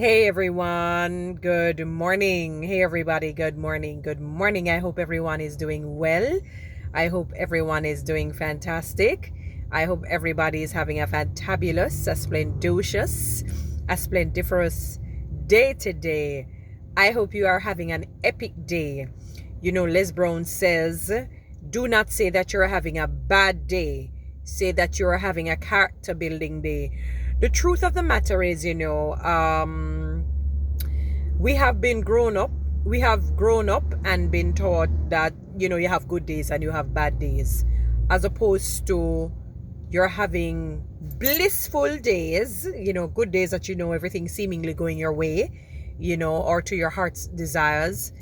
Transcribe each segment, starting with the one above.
Hey everyone, good morning. Hey everybody, good morning. Good morning. I hope everyone is doing well. I hope everyone is doing fantastic. I hope everybody is having a fantabulous, a splendiferous day today. I hope you are having an epic day. You know, Les Brown says, do not say that you're having a bad day. Say that you're having a character building day. The truth of the matter is, we have been grown up. We have grown up and been taught that, you have good days and you have bad days, as opposed to you're having blissful days, good days that everything seemingly going your way, or to your heart's desires,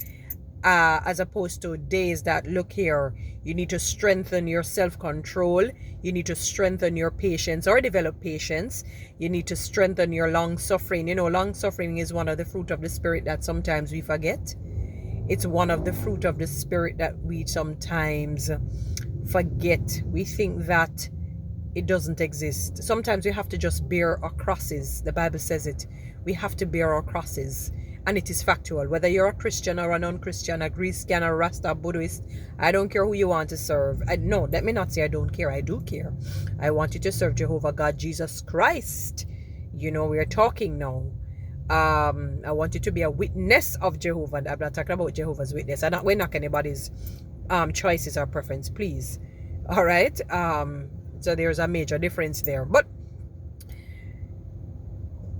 as opposed to days that, look here, you need to strengthen your self-control, you need to strengthen your patience or develop patience, you need to strengthen your long-suffering. Long-suffering is one of the fruit of the spirit that sometimes we forget. It's one of the fruit of the spirit that we sometimes forget. We think that it doesn't exist. Sometimes we have to just bear our crosses. The Bible says it. We have to bear our crosses. And it is factual. Whether you're a Christian or a non-Christian, a Greek, a Rasta, Buddhist, I don't care who you want to serve. No, let me not say I don't care. I do care. I want you to serve Jehovah God, Jesus Christ. We are talking now. I want you to be a witness of Jehovah. I'm not talking about Jehovah's Witness. We're not anybody's choices or preference, please. All right. So there's a major difference there. But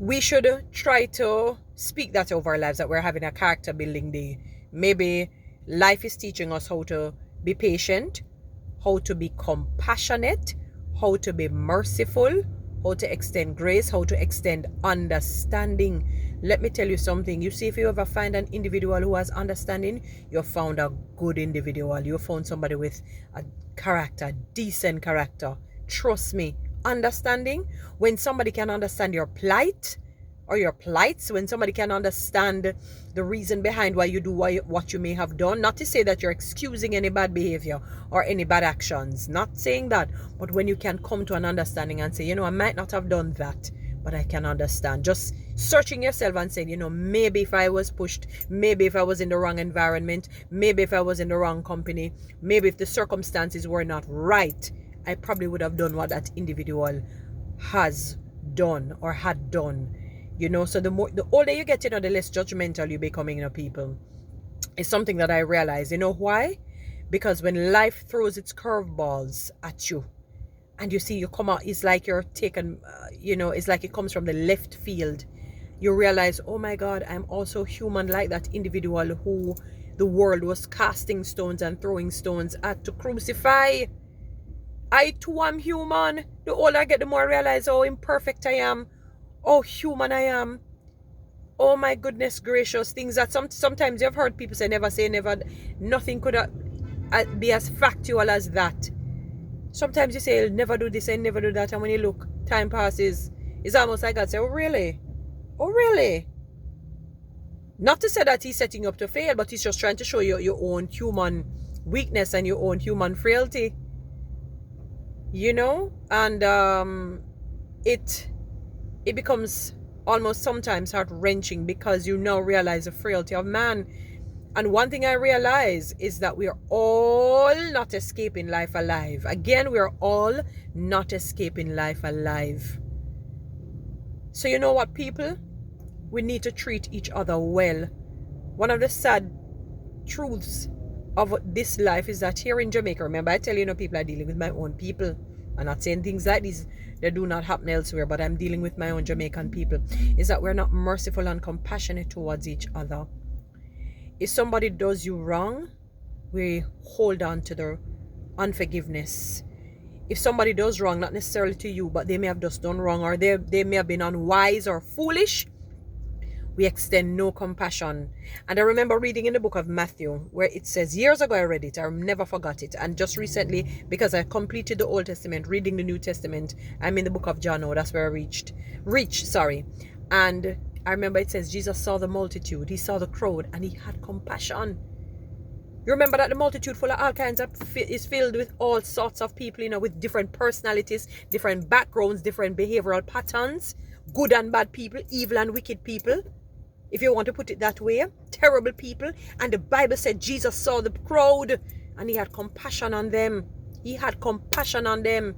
we should try to speak that over our lives, that we're having a character building day. Maybe life is teaching us how to be patient, how to be compassionate, how to be merciful, how to extend grace, how to extend understanding. Let me tell you something. You see, if you ever find an individual who has understanding, you found a good individual. You found somebody with a character, decent character. Trust me, understanding, when somebody can understand your plight or your plights, when somebody can understand the reason behind why you do what you may have done, not to say that you're excusing any bad behavior or any bad actions, not saying that, but when you can come to an understanding and say, I might not have done that, but I can understand. Just searching yourself and saying, maybe if I was pushed, maybe if I was in the wrong environment, maybe if I was in the wrong company, maybe if the circumstances were not right, I probably would have done what that individual has done or had done. So the older you get, the less judgmental you becoming, people. It's something that I realize. Why? Because when life throws its curveballs at you, and you see you come out, it's like you're taken, it's like it comes from the left field. You realize, oh my God, I'm also human like that individual who the world was casting stones and throwing stones at to crucify. I too am human. The older I get, the more I realize how imperfect I am, how human I am. Oh my goodness gracious, things that sometimes you've heard people say never. Nothing could be as factual as that. Sometimes you say, I'll never do this and never do that, and when you look, time passes. It's almost like God say, oh really? Oh really? Not to say that he's setting you up to fail, but he's just trying to show you your own human weakness and your own human frailty. And it becomes almost sometimes heart-wrenching, because you now realize the frailty of man. And one thing I realize is that we are all not escaping life alive. Again, we are all not escaping life alive. So you know what, people? We need to treat each other well. One of the sad truths of this life is that here in Jamaica, remember I tell you, people are dealing with my own people. I'm not saying things like these, they do not happen elsewhere, but I'm dealing with my own Jamaican people, is that we're not merciful and compassionate towards each other. If somebody does you wrong, we hold on to their unforgiveness. If somebody does wrong, not necessarily to you, but they may have just done wrong, or they may have been unwise or foolish, we extend no compassion. And I remember reading in the book of Matthew where it says, years ago I read it, I never forgot it, and just recently, because I completed the Old Testament, reading the New Testament, I'm in the book of John now, that's where I reached, and I remember it says Jesus saw the multitude, he saw the crowd, and he had compassion. You remember that the multitude full of all kinds of is filled with all sorts of people, with different personalities, different backgrounds, different behavioral patterns. good and bad people, evil and wicked people, if you want to put it that way, terrible people. And the Bible said Jesus saw the crowd and he had compassion on them. He had compassion on them.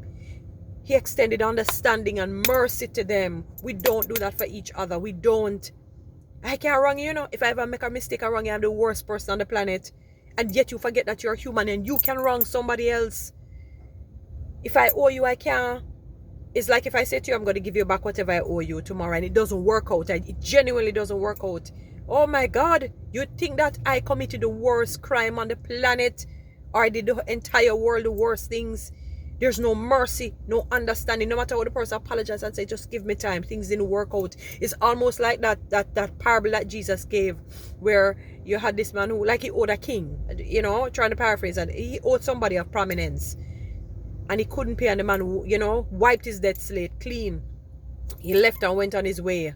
He extended understanding and mercy to them. We don't do that for each other. We don't. I can't wrong you, you know. If I ever make a mistake, I wrong you, I'm the worst person on the planet. And yet you forget that you're human and you can wrong somebody else. If I owe you, I can't. It's like if I say to you, I'm going to give you back whatever I owe you tomorrow, and it doesn't work out. It genuinely doesn't work out. Oh my God, you think that I committed the worst crime on the planet, or I did the entire world the worst things? There's no mercy, no understanding. No matter how the person apologizes and say, just give me time, things didn't work out. It's almost like that parable that Jesus gave, where you had this man who, like, he owed a king, you know, trying to paraphrase, and he owed somebody of prominence. And he couldn't pay, and the man, you know, wiped his debt slate clean. He left and went on his way.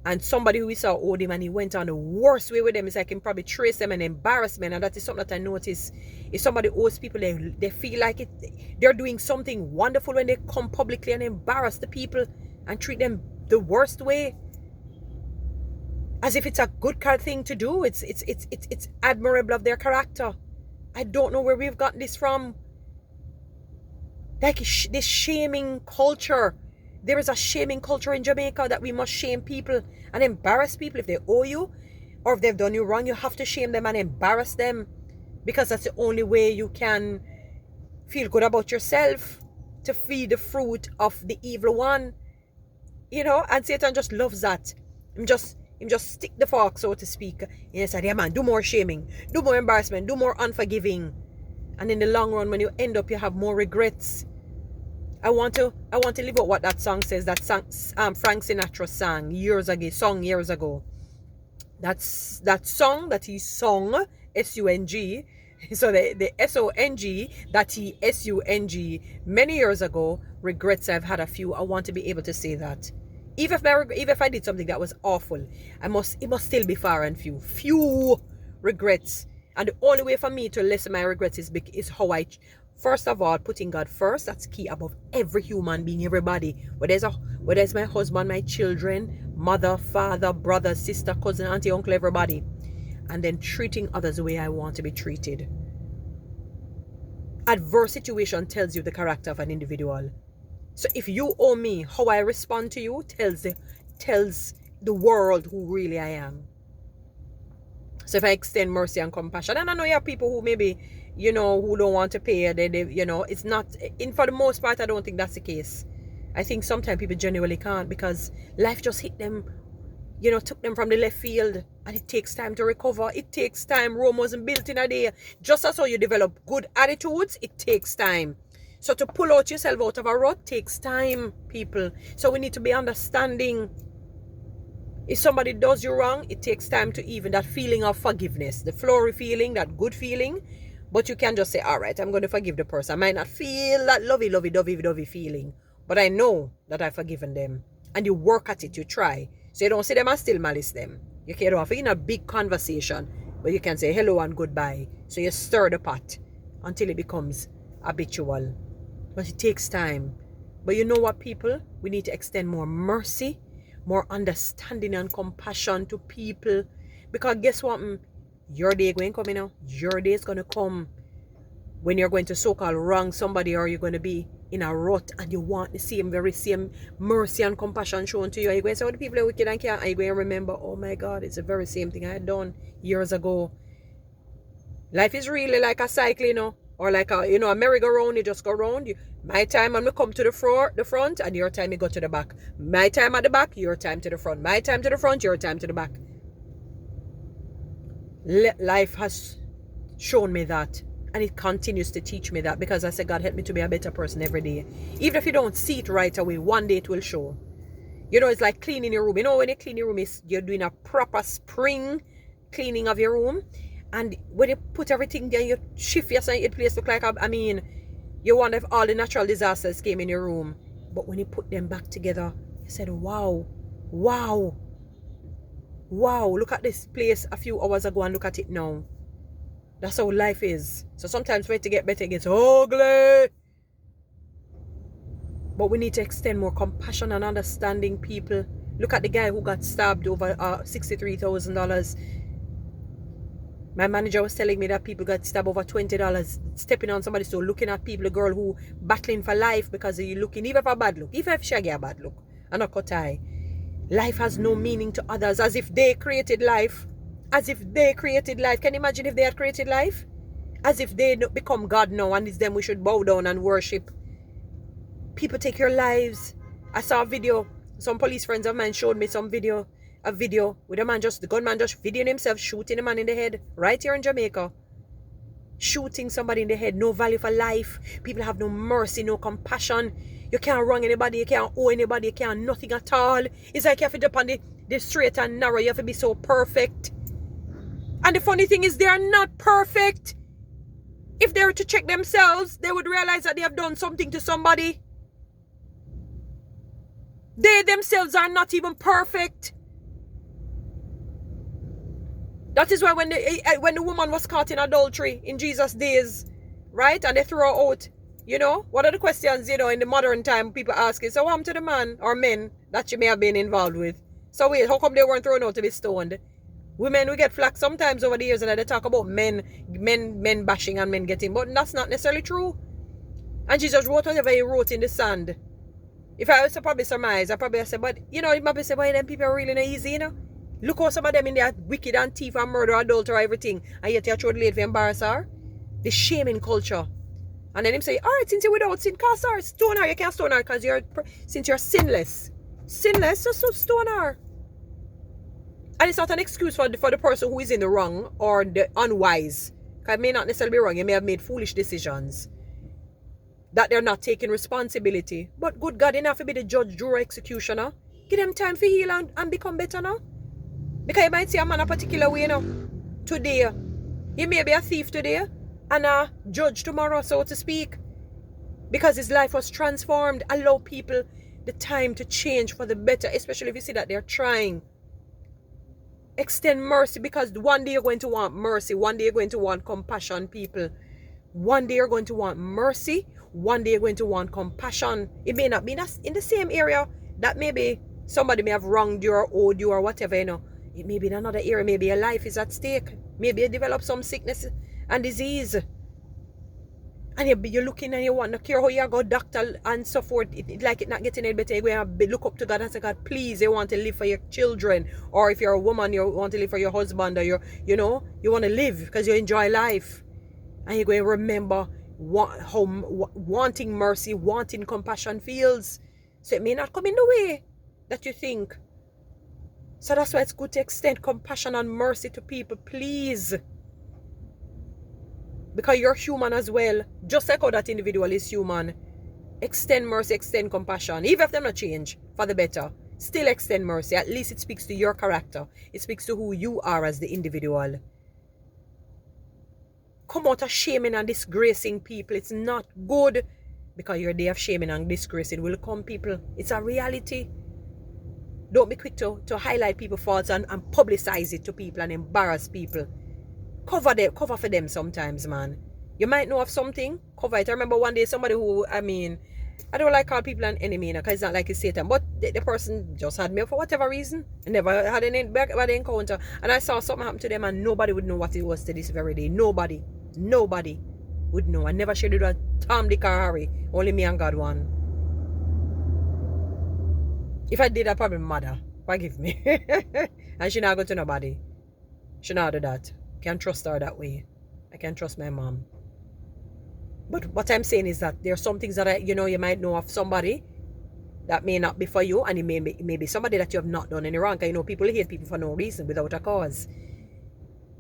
And somebody who we saw owed him, and he went on the worst way with them. It's like he probably trace them and embarrassment. And that is something that I notice. If somebody owes people, they feel like they're doing something wonderful when they come publicly and embarrass the people and treat them the worst way. As if it's a good kind of thing to do. It's admirable of their character. I don't know where we've gotten this from. Like this shaming culture. There is a shaming culture in Jamaica that we must shame people and embarrass people. If they owe you or if they've done you wrong, you have to shame them and embarrass them, because that's the only way you can feel good about yourself, to feed the fruit of the evil one. You know, and Satan just loves that. Him just stick the fork, so to speak. And he said, yeah man, do more shaming, do more embarrassment, do more unforgiving. And in the long run, when you end up, you have more regrets. I want to live out what that song says. That song, Frank Sinatra sang years ago. That's that song that he sung, S-U-N-G. So the S-O-N-G that he S-U-N-G many years ago. Regrets, I've had a few. I want to be able to say that. Even if I did something that was awful, it must still be far and few. Few regrets. And the only way for me to lessen my regrets is how I, first of all, putting God first. That's key above every human being, everybody. Whether it's my husband, my children, mother, father, brother, sister, cousin, auntie, uncle, everybody. And then treating others the way I want to be treated. Adverse situation tells you the character of an individual. So if you owe me, how I respond to you tells the world who really I am. So if I extend mercy and compassion, and I know you have people who maybe, you know, who don't want to pay, they you know, it's not, for the most part, I don't think that's the case. I think sometimes people genuinely can't, because life just hit them, you know, took them from the left field, and it takes time to recover. It takes time. Rome wasn't built in a day. Just as how you develop good attitudes, it takes time. So to pull out yourself out of a rut takes time, people. So we need to be understanding. If somebody does you wrong, it takes time to even that feeling of forgiveness, the flowery feeling, that good feeling. But you can just say, all right, I'm going to forgive the person. I might not feel that lovey feeling, but I know that I've forgiven them. And you work at it, you try. So you don't see them and still malice them. You can't have in a big conversation, but you can say hello and goodbye. So you stir the pot until it becomes habitual. But it takes time. But you know what, people? We need to extend more mercy, more understanding and compassion to people. Because guess what? Your day going to come, you know. Your day is going to come when you're going to so-called wrong somebody, or you're going to be in a rut and you want the very same mercy and compassion shown to you. Are you going to say, oh, the people are wicked and can't? Are you going to remember, oh my God, it's the very same thing I had done years ago. Life is really like a cycle, you know. Or like a, you know, a merry-go-round. You just go round. My time I'm going to come to the front, and your time you go to the back. My time at the back, your time to the front. My time to the front, your time to the back. Life has shown me that, and it continues to teach me that, because I say, God, help me to be a better person every day. Even if you don't see it right away, one day it will show. You know, it's like cleaning your room. You know, when you clean your room, you're doing a proper spring cleaning of your room. And when you put everything there, you shift yourself, it place look like, I mean, you wonder if all the natural disasters came in your room. But when you put them back together, you said, wow, wow, wow, look at this place a few hours ago and look at it now. That's how life is. So sometimes for it to get better, it gets ugly. But we need to extend more compassion and understanding, people. Look at the guy who got stabbed over $63,000. My manager was telling me that people got stabbed over $20 stepping on somebody. So looking at people, a girl who battling for life because you're looking, even for a bad look, even if she get a bad look, and a cut eye. Life has no meaning to others, as if they created life. As if they created life. Can you imagine if they had created life? As if they become God now and it's them we should bow down and worship. People take your lives. I saw a video. Some police friends of mine showed me some video. A video with the gunman just videoing himself shooting a man in the head right here in Jamaica. Shooting somebody in the head. No value for life. People have no mercy, no compassion. You can't wrong anybody. You can't owe anybody. You can't nothing at all. It's like you have to jump on the straight and narrow. You have to be so perfect. And the funny thing is, they are not perfect. If they were to check themselves, they would realize that they have done something to somebody. They themselves are not even perfect. That is why when the woman was caught in adultery in Jesus' days, right? And they threw her out, you know? What are the questions, you know, in the modern time people ask is, so what happened to the man or men that she may have been involved with? So wait, how come they weren't thrown out to be stoned? Women, we get flack sometimes over the years and they talk about men bashing and men getting, but that's not necessarily true. And Jesus wrote whatever he wrote in the sand. If I was to probably surmise, I probably say, but you know, it might be say, why them people are really not easy, you know? Look how some of them in there wicked and thief and murder, adultery, everything. And yet you're throwing late for embarrass her. The shaming culture. And then him say, alright, since you're without sin, cast her, stone her. You can't stone her because since you're sinless. Sinless, so stone her. And it's not an excuse for the person who is in the wrong or the unwise. Because it may not necessarily be wrong. You may have made foolish decisions. That they're not taking responsibility. But good God, you don't have to be the judge, juror, executioner. Give them time for heal and become better now. Because you might see a man a particular way, you know, today. He may be a thief today and a judge tomorrow, so to speak. Because his life was transformed. Allow people the time to change for the better, especially if you see that they're trying. Extend mercy, because one day you're going to want mercy. One day you're going to want compassion, people. One day you're going to want mercy. One day you're going to want compassion. It may not be in the same area that maybe somebody may have wronged you or owed you or whatever, you know. It may be in another area. Maybe your life is at stake. Maybe you develop some sickness and disease. And you're looking and you want to care how you go doctor and so forth. Like it not getting any better. You have to look up to God and say, God, please, you want to live for your children. Or if you're a woman, you want to live for your husband. Or you want to live because you enjoy life. And you're going to remember how wanting mercy, wanting compassion feels. So it may not come in the way that you think. So that's why it's good to extend compassion and mercy to people, please. Because you're human as well. Just like how that individual is human. Extend mercy, extend compassion. Even if they're not change for the better, still extend mercy. At least it speaks to your character. It speaks to who you are as the individual. Come out of shaming and disgracing people. It's not good. Because your day of shaming and disgracing will come, people. It's a reality. Don't be quick to highlight people's faults and publicize it to people and embarrass people. Cover for them sometimes, man. You might know of something, cover it. I remember one day somebody who, I don't like call people an enemy, because it's not like it's Satan. But the person just had me for whatever reason. I never had any bad encounter. And I saw something happen to them and nobody would know what it was to this very day. Nobody would know. I never shared it with Tom, Dick, or Harry. Only me and God one. If I did, I'd probably mother. Forgive me. And she not go to nobody. She not do that. Can't trust her that way. I can't trust my mom. But what I'm saying is that there are some things that you might know of somebody that may not be for you, and it may be somebody that you have not done any wrong. Because people hate people for no reason, without a cause.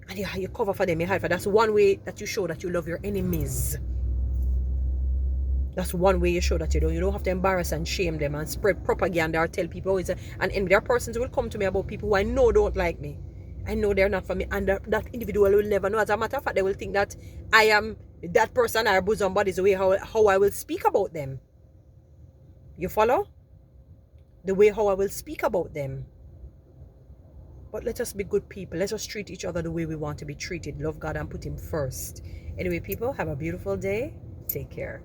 And you cover for them, you hide for them. That's one way that you show that you love your enemies. That's one way you show that you don't have to embarrass and shame them and spread propaganda or tell people and there are persons who will come to me about people who I know don't like me. I know they're not for me, and that individual will never know. As a matter of fact, they will think that I am that person, our bosom buddies, the way how I will speak about them. You follow? The way how I will speak about them. But let us be good people. Let us treat each other the way we want to be treated. Love God and put Him first. Anyway, people, have a beautiful day. Take care.